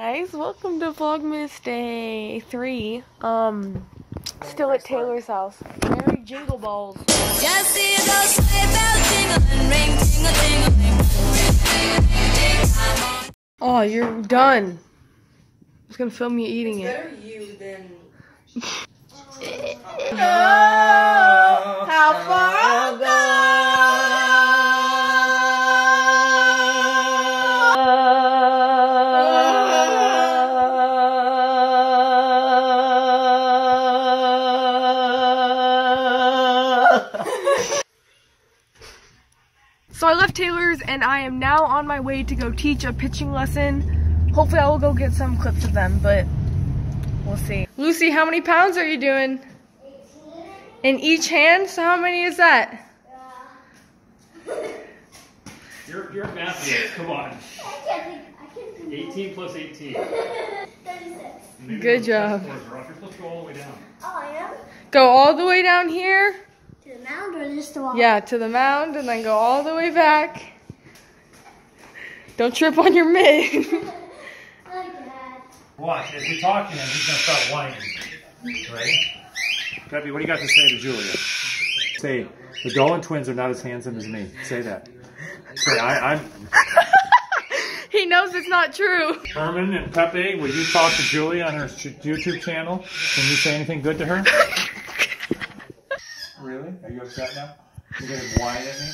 Guys, welcome to Vlogmas Day 3. Still at Taylor's house. Merry jingle balls. Just see those sleigh bells jingling, ring, tingle, tingle. Oh, you're done. I'm just gonna film you eating it. Better you than. Oh, how far I'll go. So I left Taylor's and I am now on my way to go teach a pitching lesson. Hopefully I will go get some clips of them, but we'll see. Lucy, how many pounds are you doing? 18. In each hand? So how many is that? You're a math whiz, come on. I can't 18 plus 18. 36. Good job. You're supposed to go all the way down. Oh, I am? Go all the way down here. To the mound or just the wall? Yeah, to the mound and then go all the way back. Don't trip on your mitt. Watch, as we talk to him, he's going to start whining. Ready? Peppy, what do you got to say to Julia? Say, the Dolan twins are not as handsome as me. Say that. Say, I'm... He knows it's not true. Herman and Pepe, will you talk to Julia on her YouTube channel? Can you say anything good to her? Really? Are you upset now? You're going to whine at me?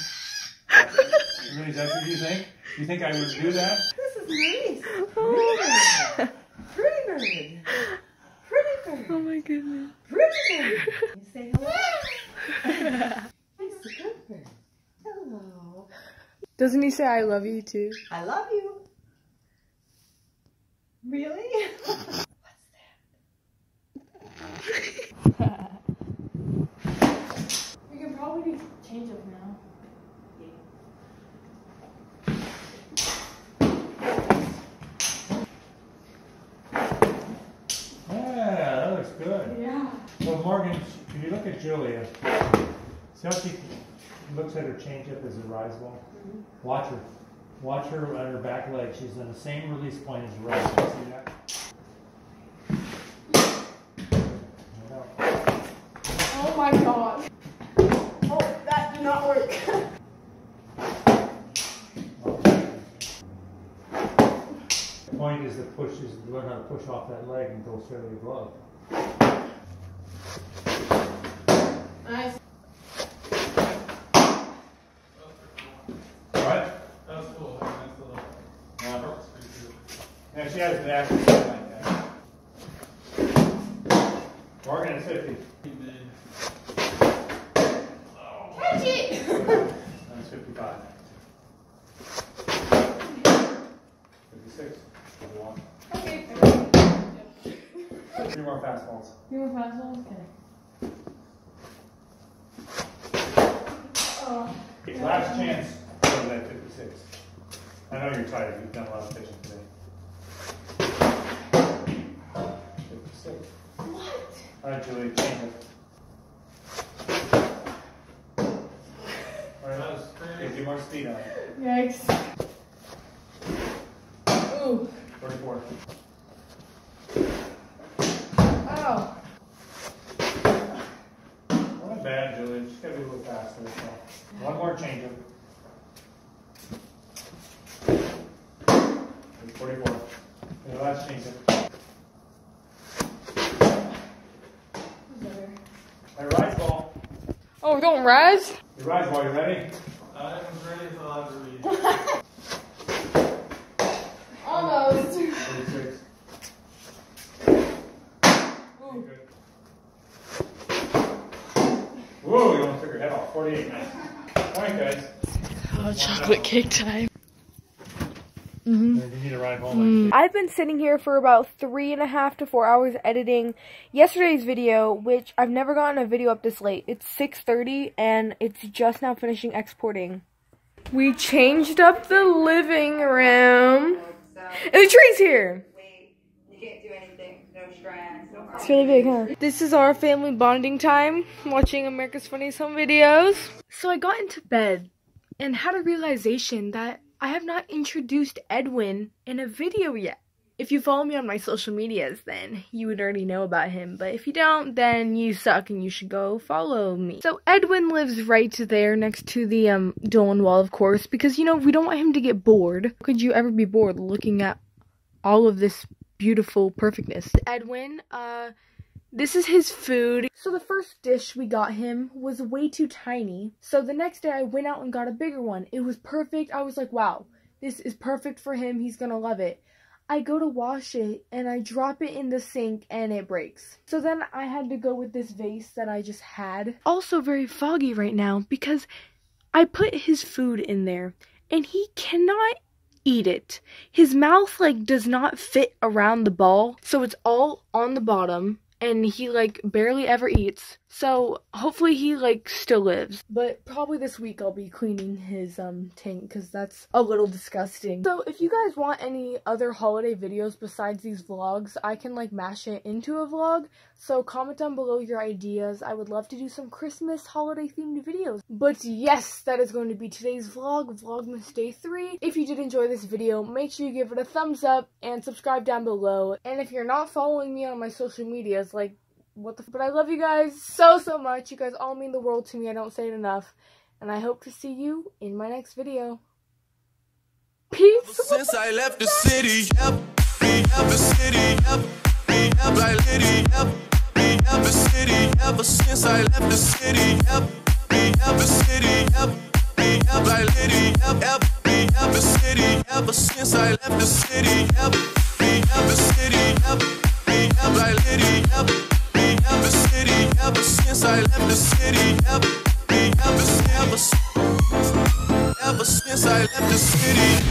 Really, is that what you think? You think I would do that? This is nice. Pretty bird. Pretty bird. Oh my goodness. Pretty bird. You say hello. He's a good bird. Hello. Doesn't he say I love you too? I love you. Really? What's that? We can probably do change up now. Yeah, that looks good. Yeah. Well, Morgan, if you look at Julia, see how she looks at her changeup as a rise ball? Mm-hmm. Watch her. Watch her on her back leg. She's on the same release point as the rise ball. See that? Oh my god. Oh, that did not work. The point is to learn how to push off that leg and go straight to your glove. Nice. What? That was cool. Yeah, she has an action like that. Morgan is 50. Catch it! That's 55. 56. 51. Okay. 3 more fastballs. You want fastballs? Okay. Last chance to go to that 56. I know you're tired. You've done a lot of pitching today. 56. What? All right, Julie, change it. All right, that was give you more speed on it. Yikes. Ooh. 44. Oh. Not bad, Julie. Just gotta be a little faster. So. One more change up. 44. And the last change up. Hey, rise ball. Oh, don't rise? Your rise ball, you ready? I was ready until I was ready. Almost. 46. Good. Whoa, you almost took your head off. 48, nice. All right, guys. Oh, chocolate cake time. You need to ride home. I've been sitting here for about 3.5 to 4 hours editing yesterday's video, which I've never gotten a video up this late. It's 6:30 and it's just now finishing exporting. We changed up the living room. And the tree's here. Wait, you can't do anything. No strands, no It's really big, huh? This is our family bonding time, watching America's Funniest Home Videos. So I got into bed and had a realization that I have not introduced Edwin in a video yet. If you follow me on my social medias, then you would already know about him. But if you don't, then you suck and you should go follow me. So Edwin lives right there next to the Dolan wall, of course, because, you know, we don't want him to get bored. Could you ever be bored looking at all of this beautiful perfectness? Edwin, this is his food. So the first dish we got him was way too tiny. So the next day I went out and got a bigger one. It was perfect. I was like, wow, this is perfect for him. He's gonna love it. I go to wash it and I drop it in the sink and it breaks. So then I had to go with this vase that I just had. Also very foggy right now because I put his food in there and he cannot eat it. His mouth like does not fit around the ball, so it's all on the bottom and he like barely ever eats. So hopefully he like still lives. But probably this week I'll be cleaning his tank because that's a little disgusting. So if you guys want any other holiday videos besides these vlogs, I can like mash it into a vlog. So comment down below your ideas. I would love to do some Christmas holiday themed videos. But yes, that is going to be today's vlog, Vlogmas Day 3. If you did enjoy this video, make sure you give it a thumbs up and subscribe down below. And if you're not following me on my social medias, like, but I love you guys so much. You guys all mean the world to me. I don't say it enough. And I hope to see you in my next video. Peace. Since I left the city, ever city, ever city, ever since I left the city, ever city, ever city, ever since I left the city, ever city, ever since I left the city, ever since I left the city.